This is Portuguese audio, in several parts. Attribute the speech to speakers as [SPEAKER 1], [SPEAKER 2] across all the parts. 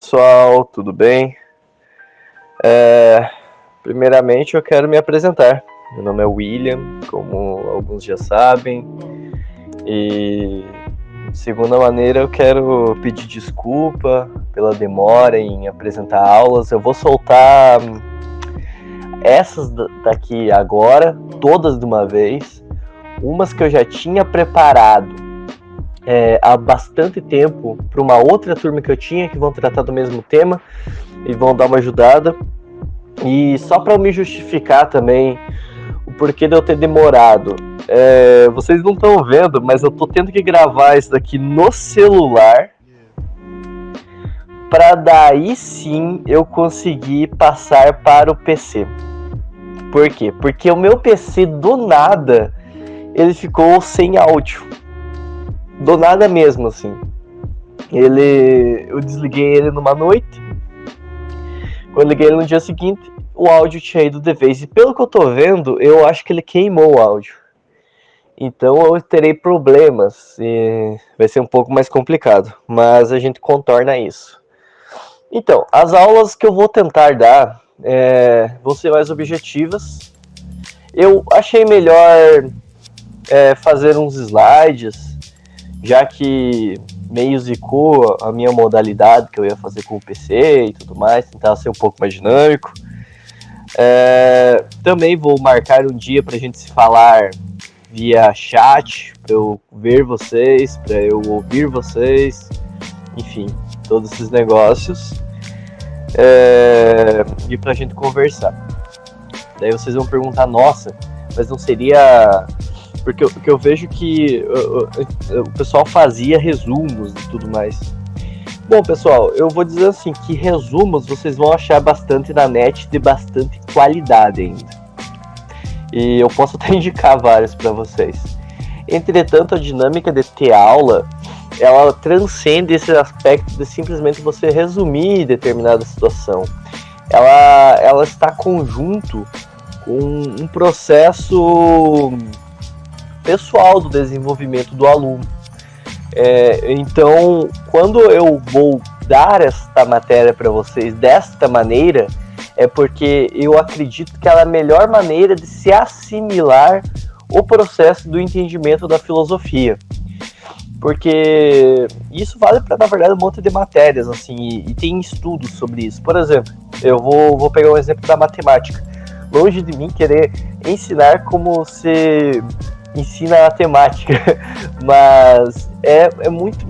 [SPEAKER 1] Pessoal, tudo bem? Primeiramente eu quero me apresentar. Meu nome é William, como alguns já sabem. E de segunda maneira eu quero pedir desculpa pela demora em apresentar aulas. Eu vou soltar essas daqui agora, todas de uma vez. Umas que eu já tinha preparado há bastante tempo para uma outra turma que eu tinha, que vão tratar do mesmo tema e vão dar uma ajudada. E só para me justificar também o porquê de eu ter demorado, vocês não estão vendo, mas eu tô tendo que gravar isso daqui no celular para daí sim eu conseguir passar para o PC. Por quê? Porque o meu PC do nada ele ficou sem áudio. Do nada mesmo, assim. Eu desliguei ele numa noite. Quando eu liguei ele no dia seguinte, o áudio tinha ido de vez. E pelo que eu tô vendo, eu acho que ele queimou o áudio. Então eu terei problemas. E vai ser um pouco mais complicado. Mas a gente contorna isso. Então, as aulas que eu vou tentar dar vão ser mais objetivas. Eu achei melhor fazer uns slides, já que meio zicou a minha modalidade que eu ia fazer com o PC e tudo mais, tentar ser um pouco mais dinâmico. Também vou marcar um dia para a gente se falar via chat, para eu ver vocês, para eu ouvir vocês, enfim, todos esses negócios, e para a gente conversar. Daí vocês vão perguntar, nossa, mas não seria... Porque eu vejo que o pessoal fazia resumos e tudo mais. Bom, pessoal, eu vou dizer assim, que resumos vocês vão achar bastante na net de bastante qualidade ainda. E eu posso até indicar vários para vocês. Entretanto, a dinâmica de ter aula, ela transcende esse aspecto de simplesmente você resumir determinada situação. Ela está conjunto com um processo pessoal do desenvolvimento do aluno. Então, quando eu vou dar esta matéria para vocês desta maneira, é porque eu acredito que ela é a melhor maneira de se assimilar o processo do entendimento da filosofia. Porque isso vale para, na verdade, um monte de matérias, assim, e tem estudos sobre isso. Por exemplo, eu vou pegar um exemplo da matemática. Longe de mim querer ensinar como se ensina a temática, mas é muito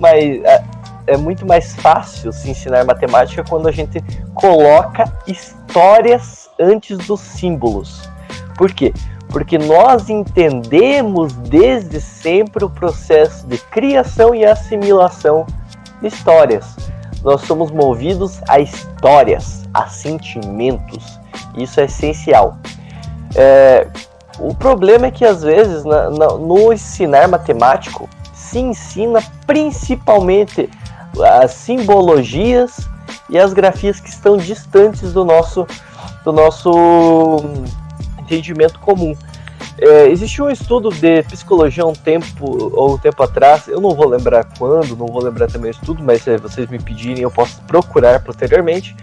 [SPEAKER 1] mais fácil se ensinar matemática quando a gente coloca histórias antes dos símbolos. Por quê? Porque nós entendemos desde sempre o processo de criação e assimilação de histórias. Nós somos movidos a histórias, a sentimentos. Isso é essencial. O problema é que, às vezes, no ensinar matemático, se ensina principalmente as simbologias e as grafias que estão distantes do nosso entendimento comum. Existiu um estudo de psicologia um tempo atrás, eu não vou lembrar quando, não vou lembrar também o estudo, mas se vocês me pedirem eu posso procurar posteriormente,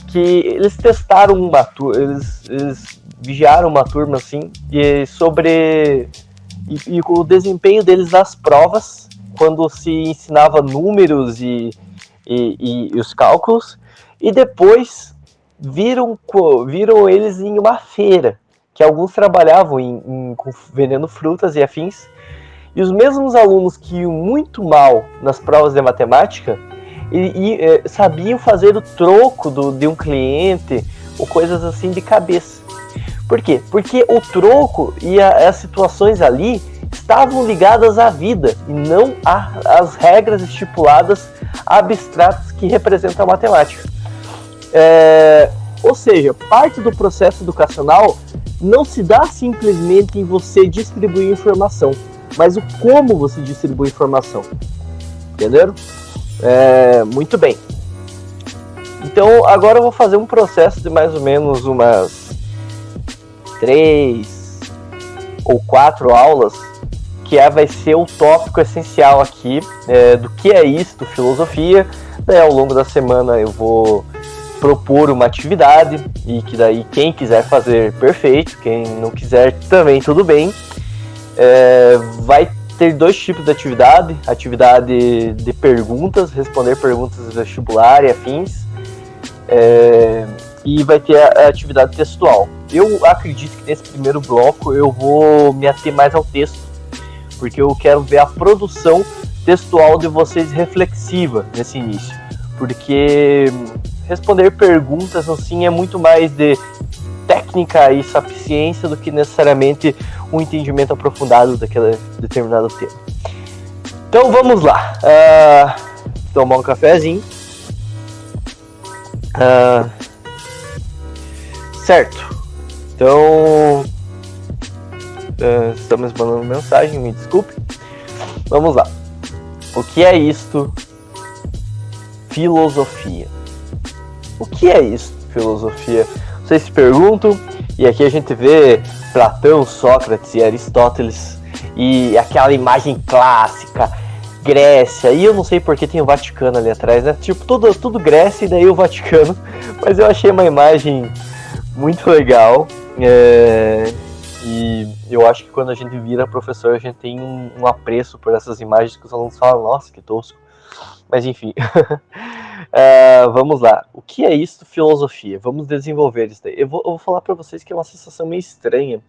[SPEAKER 1] que eles testaram uma turma, eles vigiaram uma turma assim, e o desempenho deles nas provas, quando se ensinava números e os cálculos, e depois viram eles em uma feira, que alguns trabalhavam vendendo frutas e afins, e os mesmos alunos que iam muito mal nas provas de matemática sabiam fazer o troco de um cliente ou coisas assim de cabeça. Por quê? Porque o troco e as situações ali estavam ligadas à vida e não às regras estipuladas abstratas que representam a matemática. Ou seja, parte do processo educacional não se dá simplesmente em você distribuir informação, mas o como você distribui informação. Entenderam? Muito bem. Então, agora eu vou fazer um processo de mais ou menos umas 3 ou 4 aulas, que vai ser o tópico essencial aqui do que é isso, filosofia, Daí ao longo da semana eu vou propor uma atividade e que daí quem quiser fazer, perfeito, quem não quiser também tudo bem. Vai ter 2 tipos de atividade de perguntas, responder perguntas vestibular e afins, e vai ter a atividade textual. Eu acredito que nesse primeiro bloco eu vou me ater mais ao texto, porque eu quero ver a produção textual de vocês reflexiva nesse início, porque responder perguntas assim é muito mais de técnica e sapiência do que necessariamente um entendimento aprofundado daquele determinado tema. Então vamos lá, tomar um cafezinho, certo? Então estamos mandando mensagem, me desculpe. Vamos lá. O que é isto? Filosofia. O que é isso, filosofia? Vocês se perguntam, e aqui a gente vê Platão, Sócrates e Aristóteles, e aquela imagem clássica, Grécia, e eu não sei porque tem o Vaticano ali atrás, né? Tipo, tudo Grécia e daí o Vaticano, mas eu achei uma imagem muito legal, e eu acho que quando a gente vira professor, a gente tem um apreço por essas imagens que os alunos falam, nossa, que tosco. Mas enfim, vamos lá. O que é isso, filosofia? Vamos desenvolver isso daí. Eu vou falar para vocês que é uma sensação meio estranha.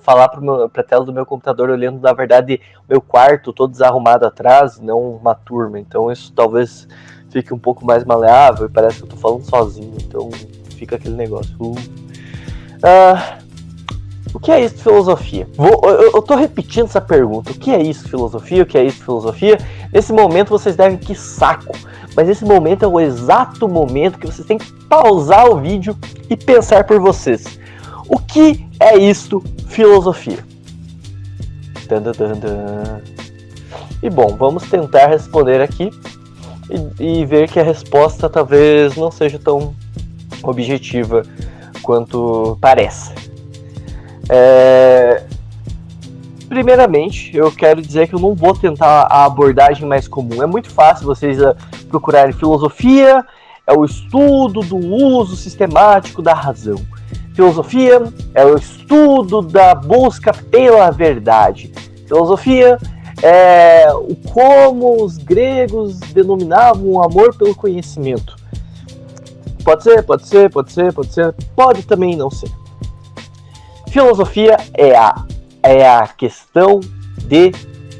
[SPEAKER 1] Falar para a tela do meu computador olhando, na verdade, o meu quarto todo desarrumado atrás, não uma turma. Então isso talvez fique um pouco mais maleável e parece que eu tô falando sozinho. Então fica aquele negócio. O que é isso, filosofia? Eu tô repetindo essa pergunta. O que é isso, filosofia? O que é isso, filosofia? Nesse momento vocês devem que saco. Mas esse momento é o exato momento que vocês têm que pausar o vídeo e pensar por vocês. O que é isto, filosofia? E bom, vamos tentar responder aqui e ver que a resposta talvez não seja tão objetiva quanto parece. Primeiramente, eu quero dizer que eu não vou tentar a abordagem mais comum. É muito fácil vocês procurarem filosofia, é o estudo do uso sistemático da razão. Filosofia é o estudo da busca pela verdade. Filosofia é o como os gregos denominavam o amor pelo conhecimento. Pode ser, pode também não ser. Filosofia é a questão de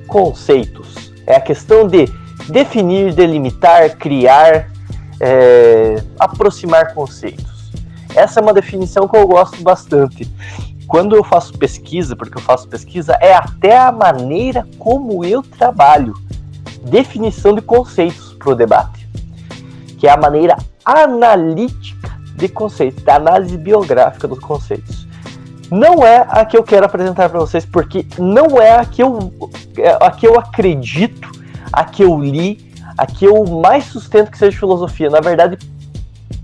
[SPEAKER 1] conceitos. É a questão de definir, delimitar, criar, aproximar conceitos. Essa é uma definição que eu gosto bastante. Quando eu faço pesquisa, porque eu faço pesquisa, é até a maneira como eu trabalho. Definição de conceitos para o debate. Que é a maneira analítica de conceitos, da análise biográfica dos conceitos. Não é a que eu quero apresentar para vocês, porque não é a que eu acredito, a que eu li, a que eu mais sustento que seja filosofia. Na verdade,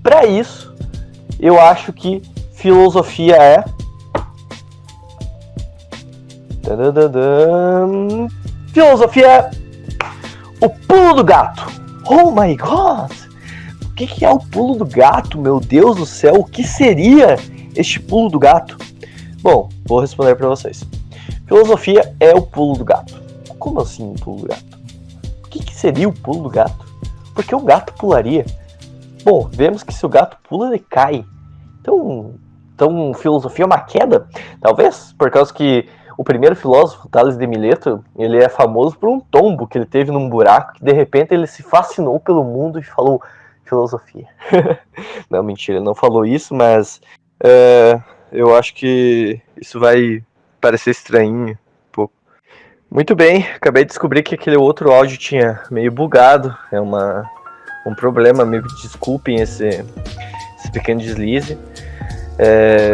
[SPEAKER 1] para isso, eu acho que filosofia é... Filosofia é o pulo do gato. Oh my God! O que é o pulo do gato? Meu Deus do céu, o que seria este pulo do gato? Bom, vou responder para vocês. Filosofia é o pulo do gato. Como assim o pulo do gato? O que seria o pulo do gato? Por que o gato pularia? Bom, vemos que se o gato pula, ele cai. Então filosofia é uma queda? Talvez, por causa que o primeiro filósofo, Tales de Mileto, ele é famoso por um tombo que ele teve num buraco, que de repente ele se fascinou pelo mundo e falou filosofia. Não, mentira, ele não falou isso, mas... eu acho que isso vai parecer estranho um pouco. Muito bem, acabei de descobrir que aquele outro áudio tinha meio bugado. É um problema, me desculpem esse pequeno deslize.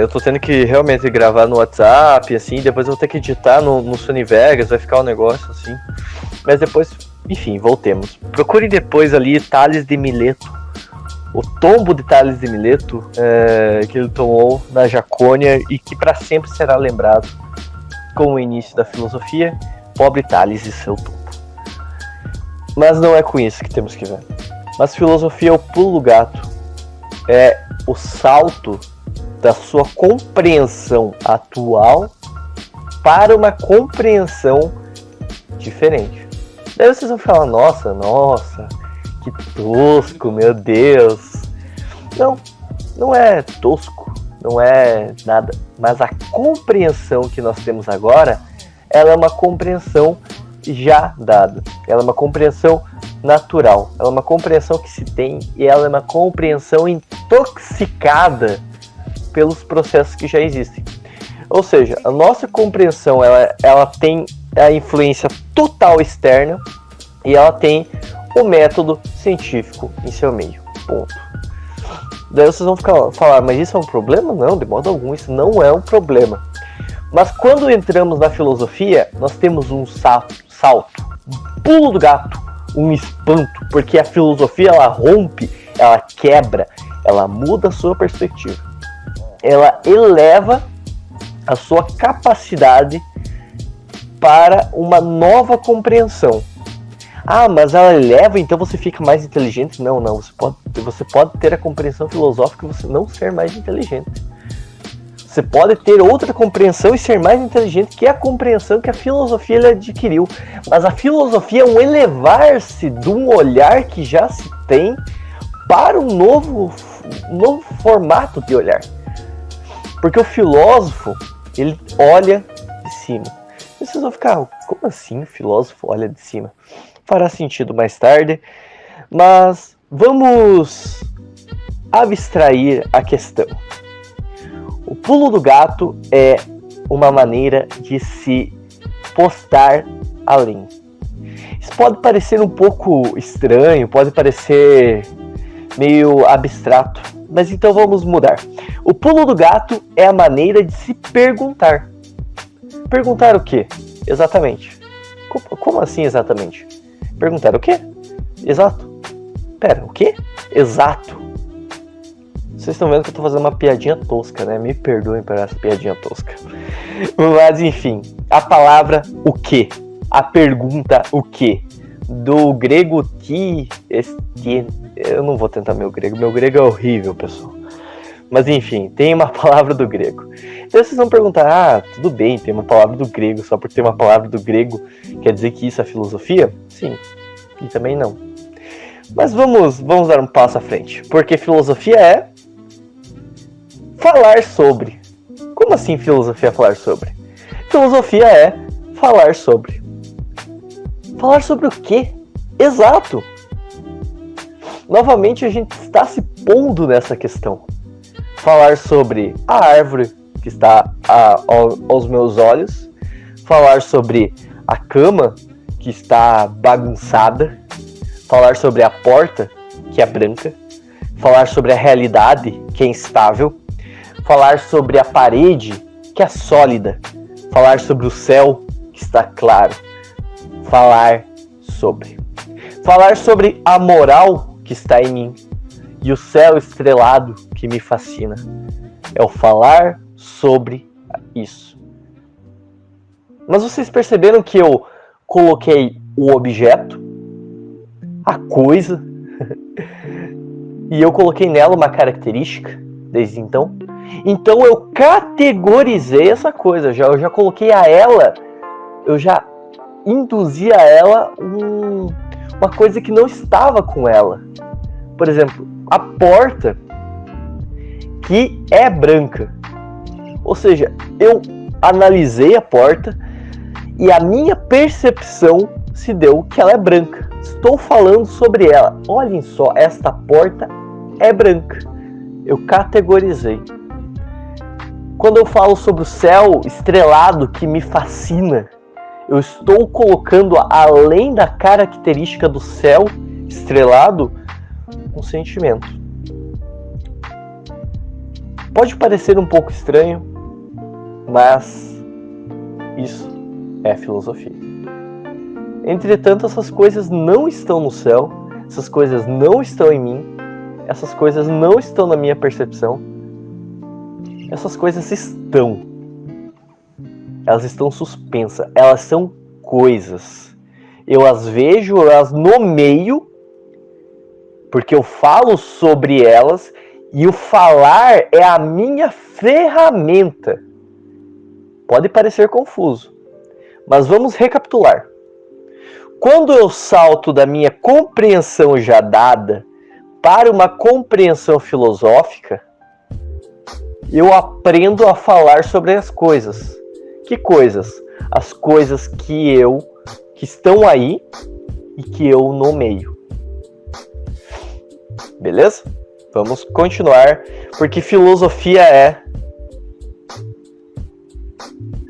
[SPEAKER 1] Eu tô tendo que realmente gravar no WhatsApp, assim, depois eu vou ter que editar no Sony Vegas, vai ficar um negócio assim. Mas depois, enfim, voltemos. Procurem depois ali Tales de Mileto. O tombo de Tales de Mileto que ele tomou na Jacônia e que para sempre será lembrado como o início da filosofia, pobre Tales e seu tombo. Mas não é com isso que temos que ver. Mas filosofia é o pulo do gato. É o salto da sua compreensão atual para uma compreensão diferente. Daí vocês vão falar, nossa, que tosco, meu Deus. Não é tosco, não é nada. Mas a compreensão que nós temos agora, ela é uma compreensão já dada. Ela é uma compreensão natural. Ela é uma compreensão que se tem e ela é uma compreensão intoxicada pelos processos que já existem. Ou seja, a nossa compreensão ela tem a influência total externa e ela tem o método científico em seu meio. Ponto. Daí vocês vão falar, mas isso é um problema? Não, de modo algum, isso não é um problema. Mas quando entramos na filosofia, nós temos um salto, um pulo do gato, um espanto, porque a filosofia ela rompe, ela quebra, ela muda a sua perspectiva. Ela eleva a sua capacidade para uma nova compreensão. Ah, mas ela eleva, então você fica mais inteligente? Não, você pode ter a compreensão filosófica e você não ser mais inteligente. Você pode ter outra compreensão e ser mais inteligente, que é a compreensão que a filosofia adquiriu. Mas a filosofia é um elevar-se de um olhar que já se tem para um novo formato de olhar. Porque o filósofo, ele olha de cima. E vocês vão ficar, como assim o filósofo olha de cima? Fará sentido mais tarde, mas vamos abstrair a questão. O pulo do gato é uma maneira de se postar além. Isso pode parecer um pouco estranho, pode parecer meio abstrato, mas então vamos mudar. O pulo do gato é a maneira de se perguntar. Perguntar o quê? Exatamente. Como assim exatamente? Perguntar o quê? Exato. Pera, o quê? Exato. Vocês estão vendo que eu tô fazendo uma piadinha tosca, né? Me perdoem por essa piadinha tosca. Mas enfim, a palavra o quê? A pergunta o quê? Do grego eu não vou tentar meu grego é horrível, pessoal. Mas enfim, tem uma palavra do grego. Então vocês vão perguntar, tudo bem, tem uma palavra do grego, só por ter uma palavra do grego quer dizer que isso é filosofia? Sim, e também não. Mas vamos dar um passo à frente, porque filosofia é falar sobre. Como assim filosofia é falar sobre? Filosofia é falar sobre. Falar sobre o quê? Exato! Novamente a gente está se pondo nessa questão. Falar sobre a árvore que está aos meus olhos. Falar sobre a cama que está bagunçada. Falar sobre a porta que é branca. Falar sobre a realidade que é instável. Falar sobre a parede que é sólida. Falar sobre o céu que está claro. Falar sobre a moral que está em mim e o céu estrelado que me fascina. É o falar sobre isso. Mas vocês perceberam que eu coloquei o objeto, a coisa, e eu coloquei nela uma característica desde então? Então eu categorizei essa coisa, eu já coloquei a ela, eu já induzi a ela uma coisa que não estava com ela. Por exemplo, a porta que é branca. Ou seja, eu analisei a porta e a minha percepção se deu que ela é branca. Estou falando sobre ela. Olhem só, esta porta é branca. Eu categorizei. Quando eu falo sobre o céu estrelado que me fascina, eu estou colocando, além da característica do céu estrelado, um sentimento. Pode parecer um pouco estranho, mas isso é filosofia. Entretanto, essas coisas não estão no céu, essas coisas não estão em mim, essas coisas não estão na minha percepção, essas coisas estão. Elas estão suspensas, elas são coisas. Eu as vejo, eu as nomeio porque eu falo sobre elas e o falar é a minha ferramenta. Pode parecer confuso, mas vamos recapitular. Quando eu salto da minha compreensão já dada para uma compreensão filosófica, eu aprendo a falar sobre as coisas. Que coisas? As coisas que estão aí e que eu nomeio. Beleza? Vamos continuar, porque filosofia é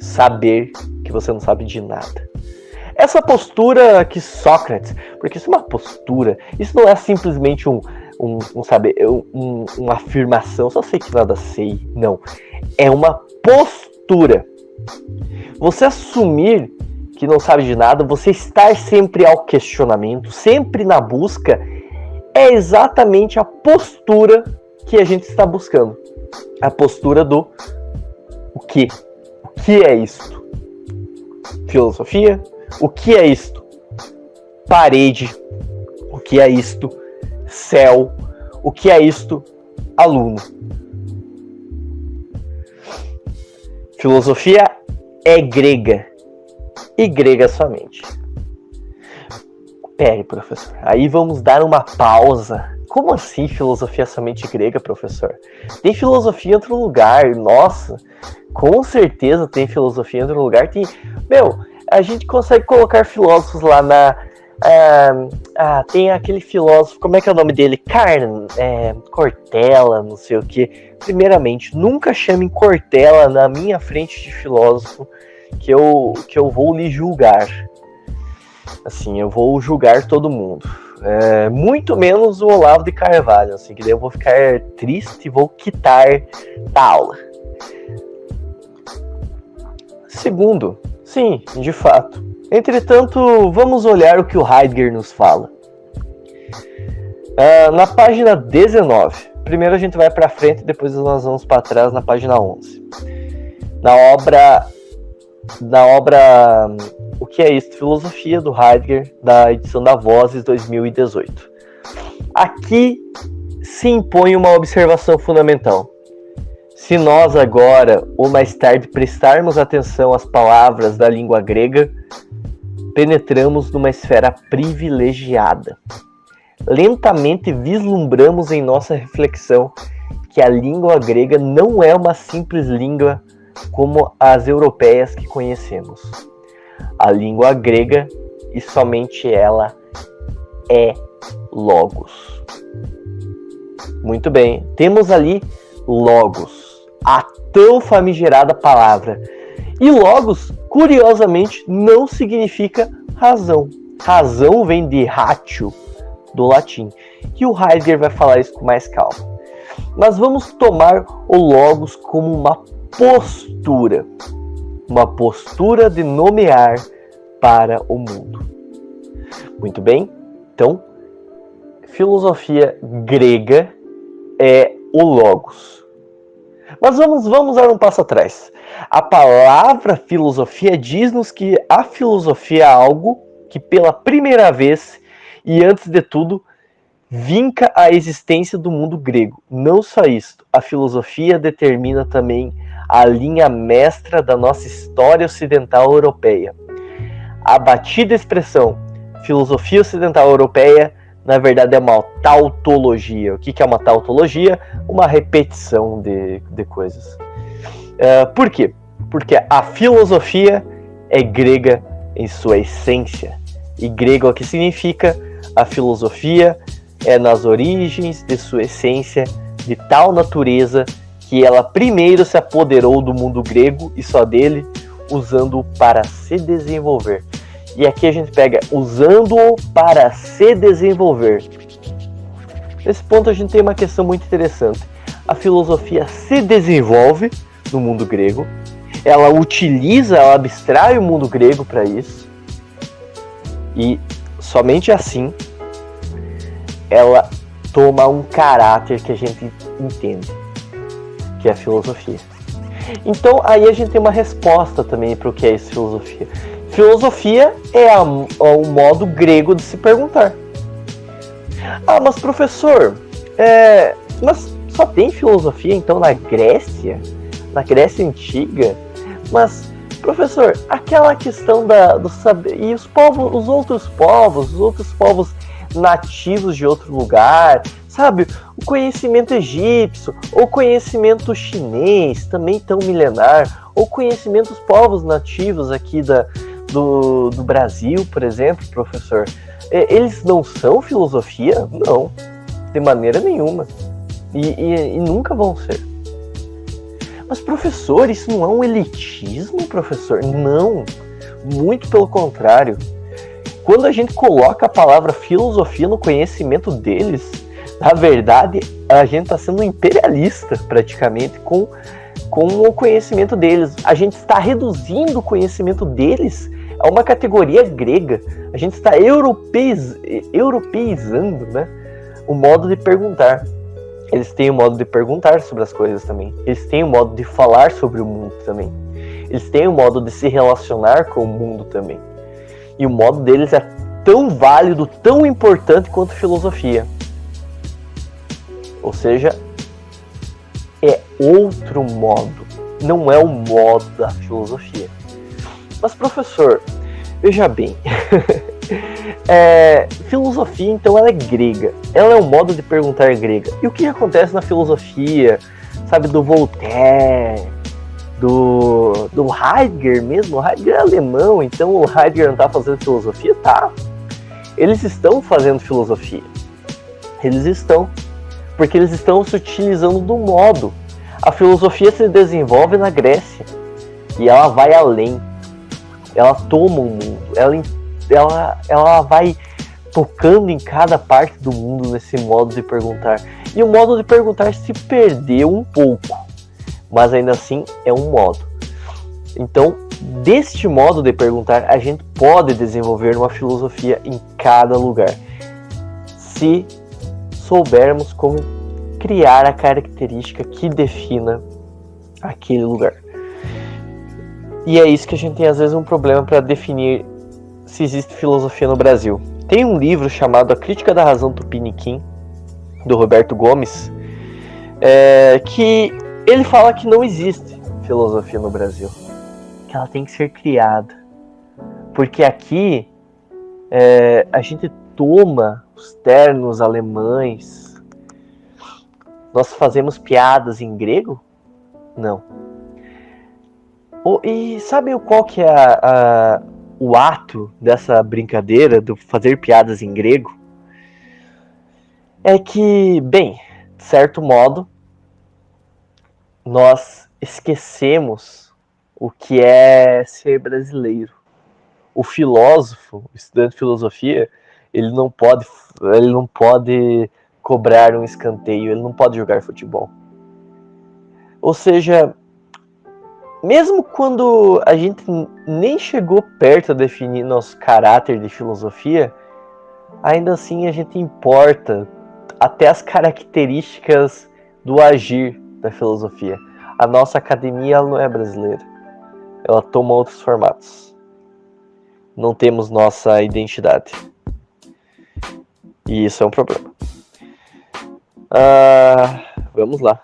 [SPEAKER 1] saber que você não sabe de nada. Essa postura que Sócrates, porque isso é uma postura, isso não é simplesmente uma afirmação, só sei que nada sei, não. É uma postura. Você assumir que não sabe de nada, você estar sempre ao questionamento, sempre na busca, é exatamente a postura que a gente está buscando. A postura do o que? O que é isto? Filosofia? O que é isto? Parede. O que é isto? Céu. O que é isto? Aluno. Filosofia é grega. E grega somente. Pere, professor. Aí vamos dar uma pausa. Como assim filosofia somente grega, professor? Tem filosofia em outro lugar. Nossa, com certeza tem filosofia em outro lugar. A gente consegue colocar filósofos lá na... tem aquele filósofo, como é que é o nome dele? Cortella, não sei o que. Primeiramente, nunca chamem Cortella na minha frente de filósofo, que eu vou lhe julgar. Assim, eu vou julgar todo mundo. Muito menos o Olavo de Carvalho, assim, que daí eu vou ficar triste e vou quitar da aula. Segundo, sim, de fato. Entretanto, vamos olhar o que o Heidegger nos fala. Na página 19. Primeiro a gente vai para frente, depois nós vamos para trás na página 11. Na obra O que é isto? Filosofia, do Heidegger, da edição da Vozes 2018. Aqui se impõe uma observação fundamental. Se nós agora, ou mais tarde, prestarmos atenção às palavras da língua grega, penetramos numa esfera privilegiada. Lentamente vislumbramos em nossa reflexão que a língua grega não é uma simples língua como as europeias que conhecemos. A língua grega, e somente ela, é Logos. Muito bem, temos ali Logos, a tão famigerada palavra. E Logos, curiosamente, não significa razão. Razão vem de ratio, do latim. E o Heidegger vai falar isso com mais calma. Mas vamos tomar o Logos como uma postura. Uma postura de nomear para o mundo. Muito bem, então, filosofia grega é o Logos. Mas vamos dar um passo atrás. A palavra filosofia diz-nos que a filosofia é algo que pela primeira vez e antes de tudo vinca a existência do mundo grego. Não só isso, a filosofia determina também a linha mestra da nossa história ocidental europeia. A batida expressão filosofia ocidental europeia, na verdade, é uma tautologia. O que é uma tautologia? Uma repetição de coisas. Por quê? Porque a filosofia é grega em sua essência. E grego aqui significa a filosofia é nas origens de sua essência de tal natureza que ela primeiro se apoderou do mundo grego e só dele, usando-o para se desenvolver. E aqui a gente pega usando-o para se desenvolver. Nesse ponto a gente tem uma questão muito interessante. A filosofia se desenvolve no mundo grego, ela ela abstrai o mundo grego para isso, e somente assim ela toma um caráter que a gente entende, que é a filosofia. Então aí a gente tem uma resposta também para o que é isso, filosofia. Filosofia é o modo grego de se perguntar. Ah, mas professor, mas só tem filosofia então na Grécia? Na Grécia Antiga? Mas, professor, aquela questão do saber. E os outros povos nativos de outro lugar, sabe? O conhecimento egípcio, ou conhecimento chinês, também tão milenar, ou conhecimento dos povos nativos aqui do Brasil, por exemplo, professor. Eles não são filosofia? Não, de maneira nenhuma. E nunca vão ser. Mas, professor, isso não é um elitismo, professor? Não, muito pelo contrário. Quando a gente coloca a palavra filosofia no conhecimento deles, na verdade, a gente está sendo imperialista, praticamente, com o conhecimento deles. A gente está reduzindo o conhecimento deles a uma categoria grega. A gente está europeizando, né, o modo de perguntar. Eles têm o modo de perguntar sobre as coisas também. Eles têm o modo de falar sobre o mundo também. Eles têm o modo de se relacionar com o mundo também. E o modo deles é tão válido, tão importante quanto filosofia. Ou seja, é outro modo. Não é o modo da filosofia. Mas, professor, veja bem. Filosofia, então, ela é grega. Ela é um modo de perguntar grega. E o que acontece na filosofia, sabe, do Voltaire, do Heidegger mesmo? O Heidegger é alemão, então o Heidegger não está fazendo filosofia? Tá. Eles estão fazendo filosofia. Eles estão. Porque eles estão se utilizando do modo. A filosofia se desenvolve na Grécia. E ela vai além. Ela toma o mundo. Ela vai tocando em cada parte do mundo nesse modo de perguntar. E o modo de perguntar se perdeu um pouco. Mas ainda assim é um modo. Então, deste modo de perguntar, a gente pode desenvolver uma filosofia em cada lugar. Se soubermos como criar a característica que defina aquele lugar. E é isso que a gente tem às vezes um problema para definir se existe filosofia no Brasil. Tem um livro chamado A Crítica da Razão Tupiniquim, do Roberto Gomes, que ele fala que não existe filosofia no Brasil, que ela tem que ser criada, porque aqui a gente toma os termos alemães. Nós fazemos piadas em grego? Não. E sabe qual que é o ato dessa brincadeira do fazer piadas em grego? É que, bem, de certo modo, nós esquecemos o que é ser brasileiro. O filósofo, o estudante de filosofia, ele não pode cobrar um escanteio, ele não pode jogar futebol. Ou seja, mesmo quando a gente nem chegou perto de definir nosso caráter de filosofia, ainda assim a gente importa até as características do agir da filosofia. A nossa academia, ela não é brasileira. Ela toma outros formatos. Não temos nossa identidade. E isso é um problema. Vamos lá.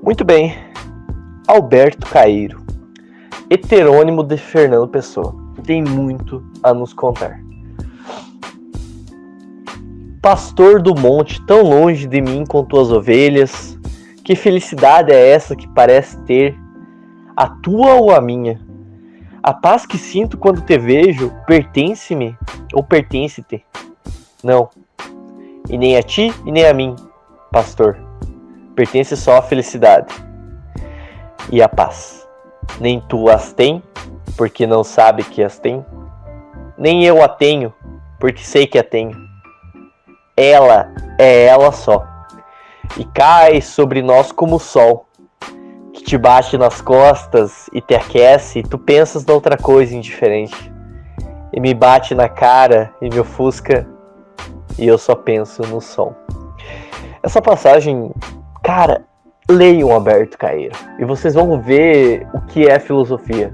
[SPEAKER 1] Muito bem. Alberto Caeiro, heterônimo de Fernando Pessoa, tem muito a nos contar. Pastor do monte, tão longe de mim com tuas ovelhas, que felicidade é essa que parece ter, a tua ou a minha? A paz que sinto quando te vejo pertence-me ou pertence-te? Não, e nem a ti e nem a mim, pastor. Pertence só a felicidade e a paz. Nem tu as tem, porque não sabe que as tem, nem eu a tenho, porque sei que a tenho. Ela é ela só, e cai sobre nós como o sol, que te bate nas costas e te aquece, e tu pensas noutra coisa indiferente, e me bate na cara e me ofusca, e eu só penso no sol. Essa passagem, cara, leiam Alberto Caeiro, e vocês vão ver o que é filosofia.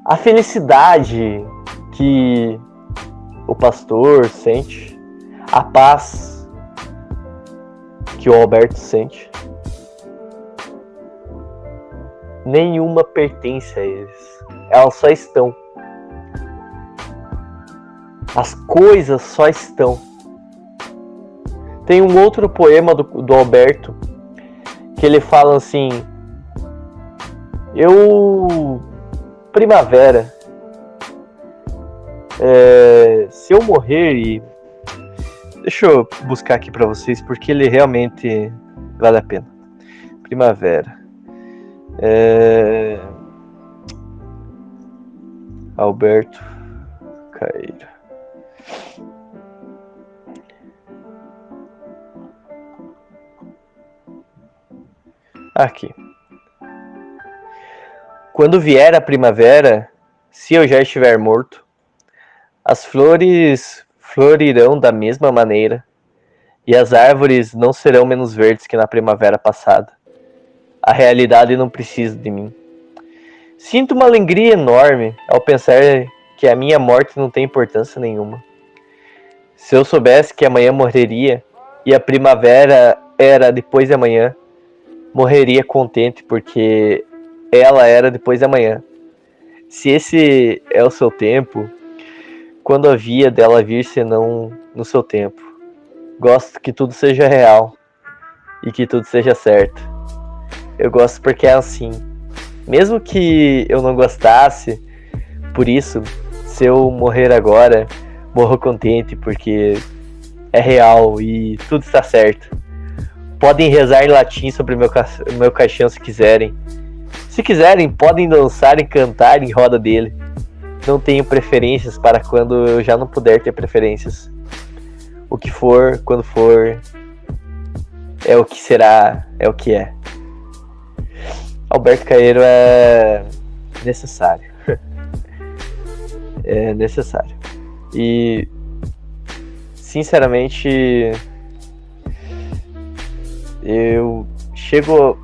[SPEAKER 1] A felicidade que o pastor sente, a paz que o Alberto sente, nenhuma pertence a eles. Elas só estão. As coisas só estão. Tem um outro poema do Alberto que ele fala assim: primavera, se eu morrer e... Deixa eu buscar aqui pra vocês, porque ele realmente vale a pena. Primavera. Alberto Caeiro. Aqui. Quando vier a primavera, se eu já estiver morto, as flores florirão da mesma maneira, e as árvores não serão menos verdes que na primavera passada. A realidade não precisa de mim. Sinto uma alegria enorme ao pensar que a minha morte não tem importância nenhuma. Se eu soubesse que amanhã morreria, e a primavera era depois de amanhã, morreria contente porque ela era depois de amanhã. Se esse é o seu tempo, quando havia dela vir senão no seu tempo? Gosto que tudo seja real e que tudo seja certo. Eu gosto porque é assim. Mesmo que eu não gostasse, por isso, se eu morrer agora, morro contente porque é real e tudo está certo. Podem rezar em latim sobre o meu caixão se quiserem. Se quiserem, podem dançar e cantar em roda dele. Não tenho preferências para quando eu já não puder ter preferências. O que for, quando for, é o que será, é o que é. Alberto Caeiro é necessário. É necessário. E, sinceramente, eu chego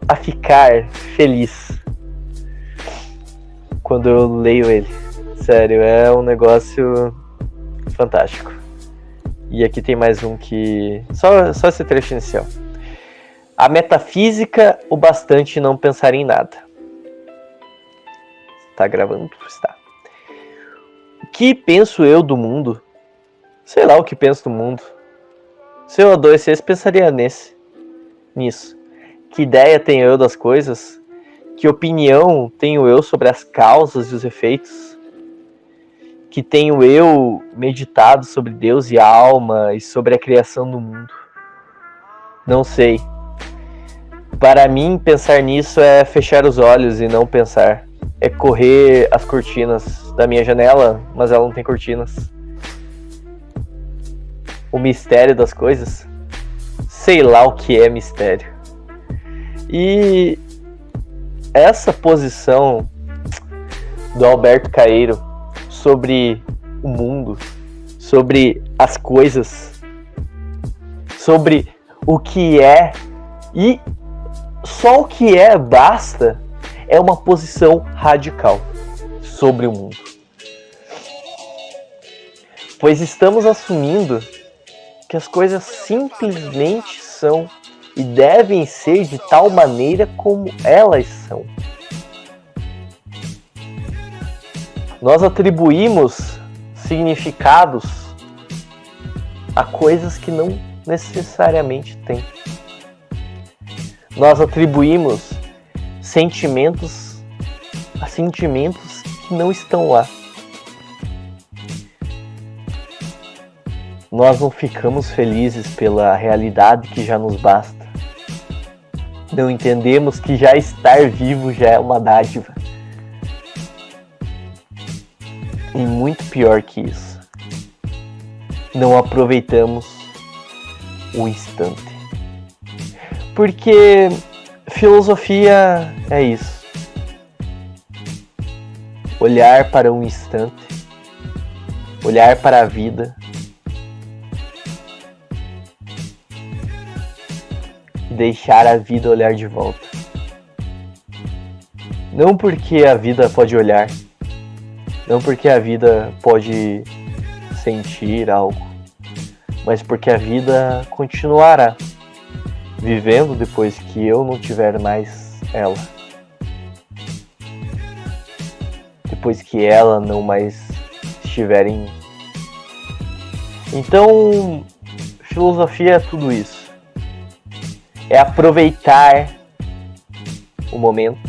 [SPEAKER 1] a ficar feliz quando eu leio ele. Sério, é um negócio fantástico. E aqui tem mais um que... Só esse trecho inicial. A metafísica o bastante não pensar em nada. Tá gravando? Está. O que penso eu do mundo? Sei lá o que penso do mundo. Se eu adoecesse, pensaria nisso. Que ideia tenho eu das coisas? Que opinião tenho eu sobre as causas e os efeitos? Que tenho eu meditado sobre Deus e a alma e sobre a criação do mundo? Não sei. Para mim, pensar nisso é fechar os olhos e não pensar. É correr as cortinas da minha janela, mas ela não tem cortinas. O mistério das coisas? Sei lá o que é mistério. E essa posição do Alberto Caeiro sobre o mundo, sobre as coisas, sobre o que é e só o que é basta, é uma posição radical sobre o mundo. Pois estamos assumindo que as coisas simplesmente são e devem ser de tal maneira como elas são. Nós atribuímos significados a coisas que não necessariamente têm. Nós atribuímos sentimentos a sentimentos que não estão lá. Nós não ficamos felizes pela realidade que já nos basta. Não entendemos que já estar vivo já é uma dádiva. E muito pior que isso, não aproveitamos o instante. Porque filosofia é isso. Olhar para um instante, olhar para a vida e deixar a vida olhar de volta. Não porque a vida pode olhar, não porque a vida pode sentir algo, mas porque a vida continuará vivendo depois que eu não tiver mais ela. Depois que ela não mais estiver em mim. Então, filosofia é tudo isso. É aproveitar o momento,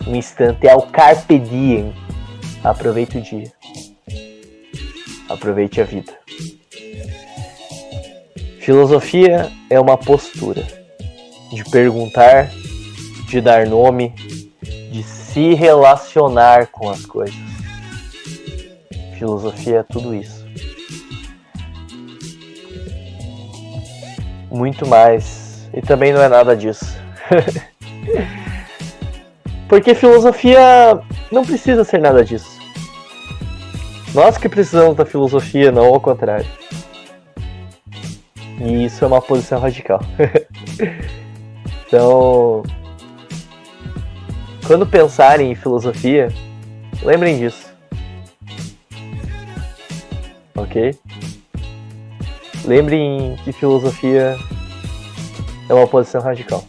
[SPEAKER 1] o instante, é o carpe diem. Aproveite o dia. Aproveite a vida. Filosofia é uma postura de perguntar, de dar nome, de se relacionar com as coisas. Filosofia é tudo isso. Muito mais. E também não é nada disso. Porque filosofia não precisa ser nada disso. Nós que precisamos da filosofia, não ao contrário. E isso é uma posição radical. Então, quando pensarem em filosofia, lembrem disso. Ok? Lembrem que filosofia é uma posição radical.